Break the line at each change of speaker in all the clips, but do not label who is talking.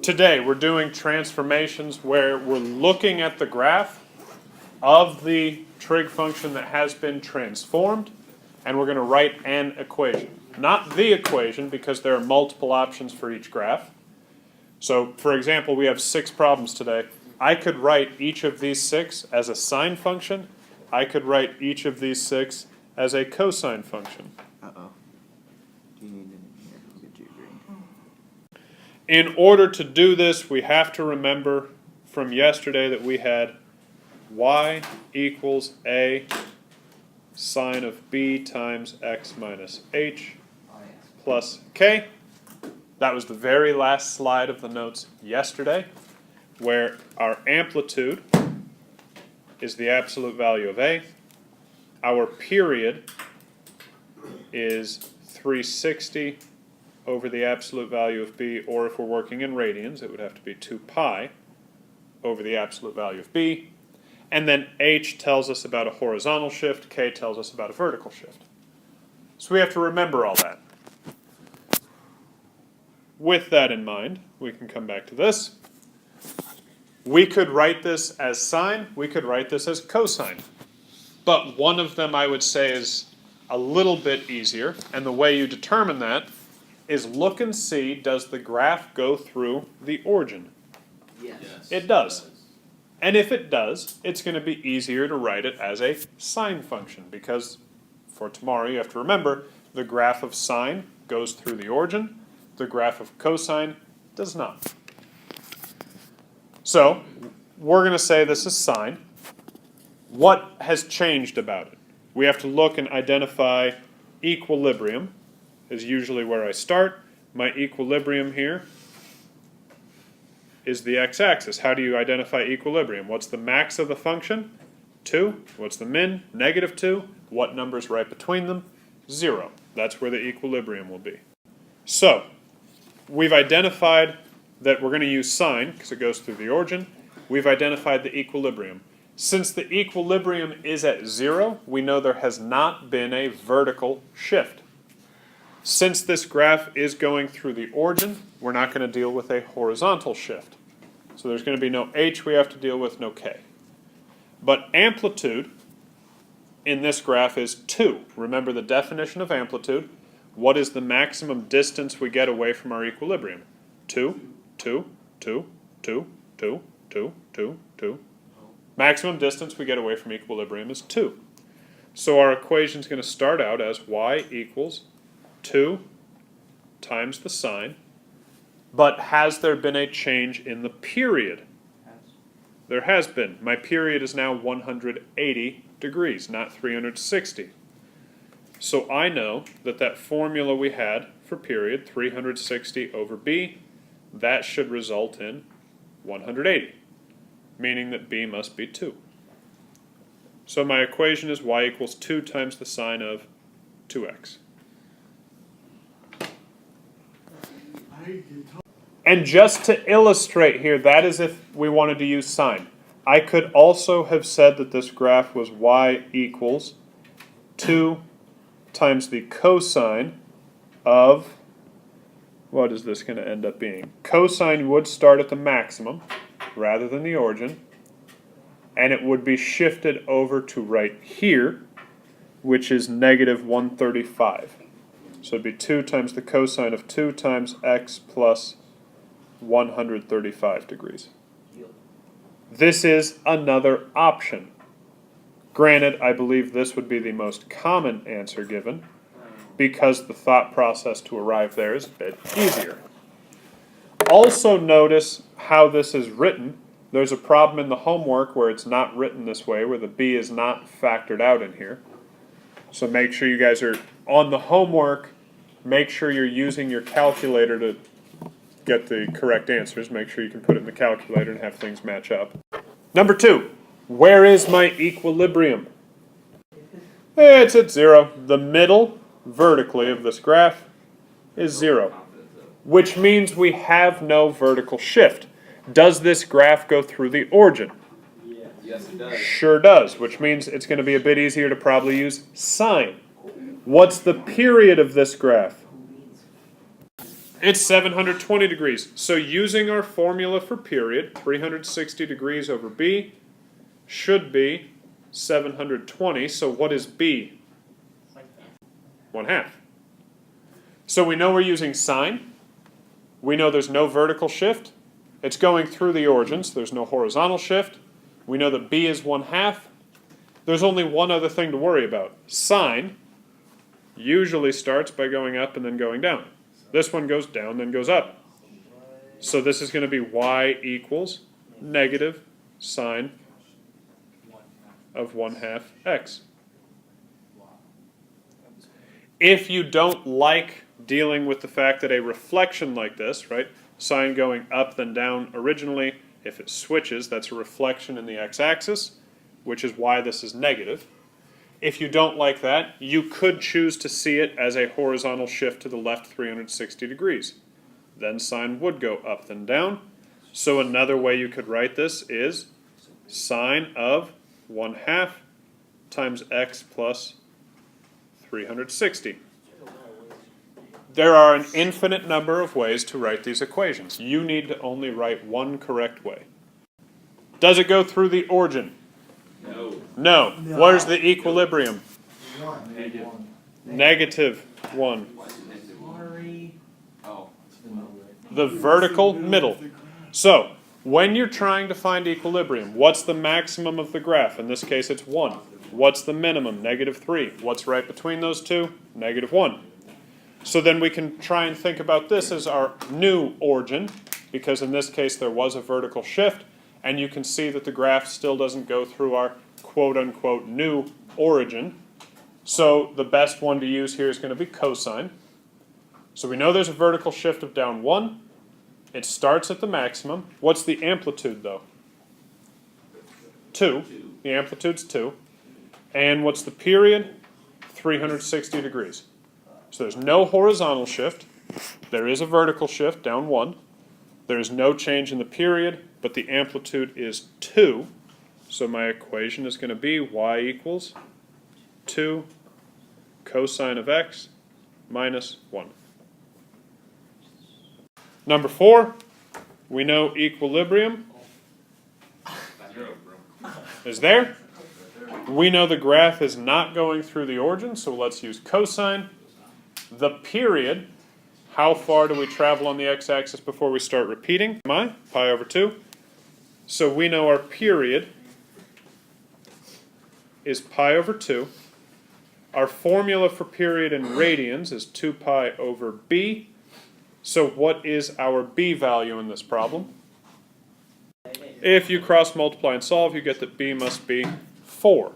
Today we're doing transformations where we're looking at the graph of the trig function that has been transformed, and we're going to write an equation. Not the equation, because there are multiple options for each graph. So, for example, we have 6 problems today. I could write each of these 6 as a sine function. I could write each of these 6 as a cosine function.
Uh-oh. Do you need it in here? I'll get you green.
In order to do this, we have to remember from yesterday that we had y equals a sine of b times x minus h plus k. That was the very last slide of the notes yesterday, where our amplitude is the absolute value of a. Our period is 360 over the absolute value of b, or if we're working in radians, it would have to be 2 pi over the absolute value of b. And then h tells us about a horizontal shift, k tells us about a vertical shift. So we have to remember all that. With that in mind, we can come back to this. We could write this as sine, we could write this as cosine. But one of them I would say is a little bit easier, and the way you determine that is look and see, does the graph go through the origin?
Yes.
It does. And if it does, it's going to be easier to write it as a sine function, because for tomorrow you have to remember the graph of sine goes through the origin, the graph of cosine does not. So we're going to say this is sine. What has changed about it? We have to look and identify equilibrium, is usually where I start. My equilibrium here is the x-axis. How do you identify equilibrium? What's the max of the function? 2. What's the min? -2. What number's right between them? 0. That's where the equilibrium will be. So, we've identified that we're going to use sine, because it goes through the origin. We've identified the equilibrium. Since the equilibrium is at 0, we know there has not been a vertical shift. Since this graph is going through the origin, we're not going to deal with a horizontal shift. So there's going to be no h we have to deal with, no k. But amplitude in this graph is 2. Remember the definition of amplitude. What is the maximum distance we get away from our equilibrium? 2, 2, 2, 2, 2, 2, 2, 2. Maximum distance we get away from equilibrium is 2. So our equation is going to start out as y equals 2 times the sine. But has there been a change in the period? There has been. My period is now 180 degrees, not 360. So I know that that formula we had for period, 360 over b, that should result in 180, meaning that b must be 2. So my equation is y equals 2 times the sine of 2x. And just to illustrate here, that is if we wanted to use sine. I could also have said that this graph was y equals 2 times the cosine of, what is this going to end up being? Cosine would start at the maximum rather than the origin, and it would be shifted over to right here, which is negative 135. So it'd be 2 times the cosine of 2 times x plus 135 degrees. This is another option. Granted, I believe this would be the most common answer given, because the thought process to arrive there is a bit easier. Also notice how this is written. There's a problem in the homework where it's not written this way, where the b is not factored out in here. So make sure you guys are on the homework, make sure you're using your calculator to get the correct answers. Make sure you can put it in the calculator and have things match up. Number 2, where is my equilibrium? It's at 0. The middle, vertically, of this graph is 0, which means we have no vertical shift. Does this graph go through the origin?
Yes, it does.
Sure does, which means it's going to be a bit easier to probably use sine. What's the period of this graph? It's 720 degrees. So using our formula for period, 360 degrees over b should be 720. So what is b? 1/2. So we know we're using sine. We know there's no vertical shift. It's going through the origin, so there's no horizontal shift. We know that b is 1/2. There's only one other thing to worry about. Sine usually starts by going up and then going down. This one goes down, then goes up. So this is going to be y equals negative sine of 1/2 x. If you don't like dealing with the fact that a reflection like this, right, sine going up then down originally, if it switches, that's a reflection in the x-axis, which is why this is negative. If you don't like that, you could choose to see it as a horizontal shift to the left 360 degrees. Then sine would go up then down. So another way you could write this is sine of 1/2 times x plus 360. There are an infinite number of ways to write these equations. You need to only write one correct way. Does it go through the origin?
No.
No. Where's the equilibrium?
Negative.
Negative 1.
Sorry.
Oh.
The vertical middle. So, when you're trying to find equilibrium, what's the maximum of the graph? In this case, it's 1. What's the minimum? -3. What's right between those two? -1. So then we can try and think about this as our new origin, because in this case there was a vertical shift, and you can see that the graph still doesn't go through our quote-unquote new origin. So the best one to use here is going to be cosine. So we know there's a vertical shift of down 1. It starts at the maximum. What's the amplitude, though? 2. The amplitude's 2. And what's the period? 360 degrees. So there's no horizontal shift. There is a vertical shift, down 1. There is no change in the period, but the amplitude is 2. So my equation is going to be y equals 2 cosine of x minus 1. Number 4, we know equilibrium is there. We know the graph is not going through the origin, so let's use cosine. The period, how far do we travel on the x-axis before we start repeating? Pi over 2. So we know our period is pi over 2. Our formula for period in radians is 2 pi over b. So what is our b value in this problem? If you cross multiply and solve, you get that b must be 4.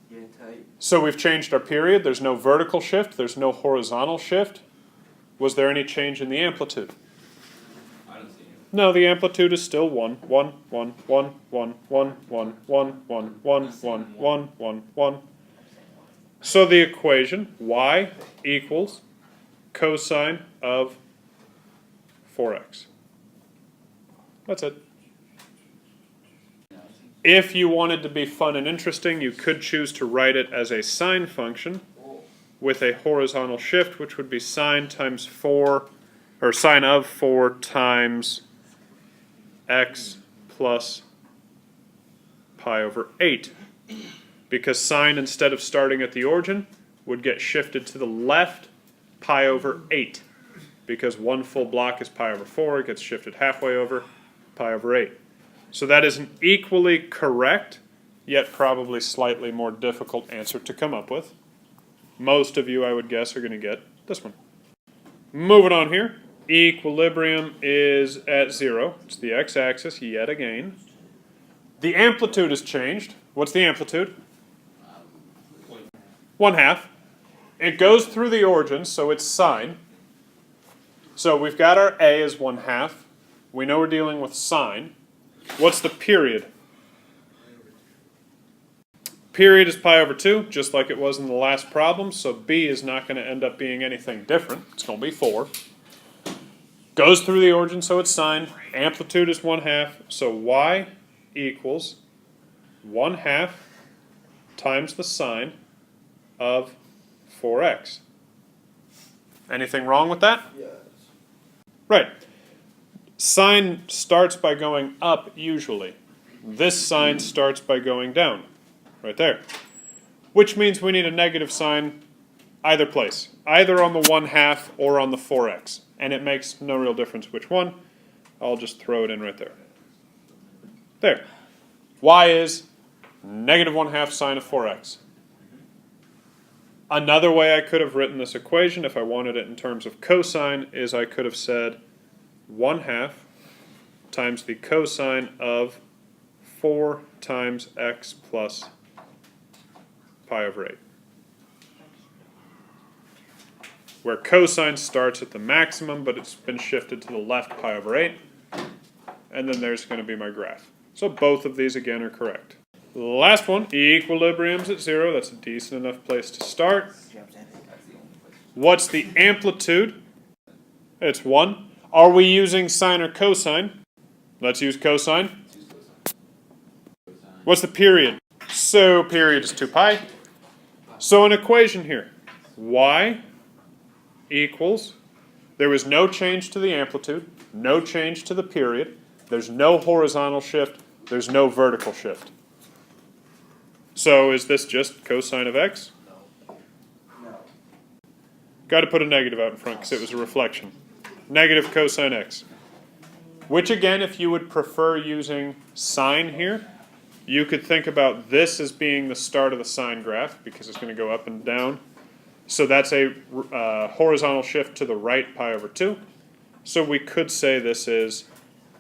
Getting tight.
So we've changed our period. There's no vertical shift. There's no horizontal shift. Was there any change in the amplitude?
I don't see it.
No, the amplitude is still 1, 1, 1, 1, 1, 1, 1, 1, 1, 1, 1, 1, 1. So the equation, y equals cosine of 4x. That's it. If you wanted to be fun and interesting, you could choose to write it as a sine function with a horizontal shift, which would be sine times 4, or sine of 4 times x plus pi over 8. Because sine, instead of starting at the origin, would get shifted to the left pi over 8. Because one full block is pi over 4, it gets shifted halfway over, pi over 8. So that is an equally correct, yet probably slightly more difficult answer to come up with. Most of you, I would guess, are going to get this one. Moving on here. Equilibrium is at 0. It's the x-axis yet again. The amplitude has changed. What's the amplitude? 1/2. It goes through the origin, so it's sine. So we've got our a as 1/2. We know we're dealing with sine. What's the period? Period is pi over 2, just like it was in the last problem, so b is not going to end up being anything different. It's going to be 4. Goes through the origin, so it's sine. Amplitude is 1/2, so y equals 1/2 times the sine of 4x. Anything wrong with that?
Yeah.
Right. Sine starts by going up usually. This sign starts by going down. Right there. Which means we need a negative sign either place. Either on the 1/2 or on the 4x. And it makes no real difference which one. I'll just throw it in right there. There. Y is negative 1/2 sine of 4x. Another way I could have written this equation, if I wanted it in terms of cosine, is I could have said 1/2 times the cosine of 4 times x plus pi over 8. Where cosine starts at the maximum, but it's been shifted to the left pi over 8. And then there's going to be my graph. So both of these again are correct. Last one, equilibrium's at 0. That's a decent enough place to start.
That's the only place.
What's the amplitude? It's 1. Are we using sine or cosine? Let's use cosine.
Let's use cosine.
What's the period? So period is 2 pi. So an equation here. Y equals, there was no change to the amplitude, no change to the period, there's no horizontal shift, there's no vertical shift. So is this just cosine of x?
No.
Got to put a negative out in front because it was a reflection. Negative cosine x. Which again, if you would prefer using sine here, you could think about this as being the start of the sine graph because it's going to go up and down. So that's a horizontal shift to the right pi over 2. So we could say this is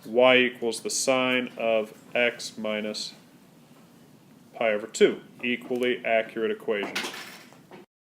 y equals the sine of x minus pi over 2. Equally accurate equation.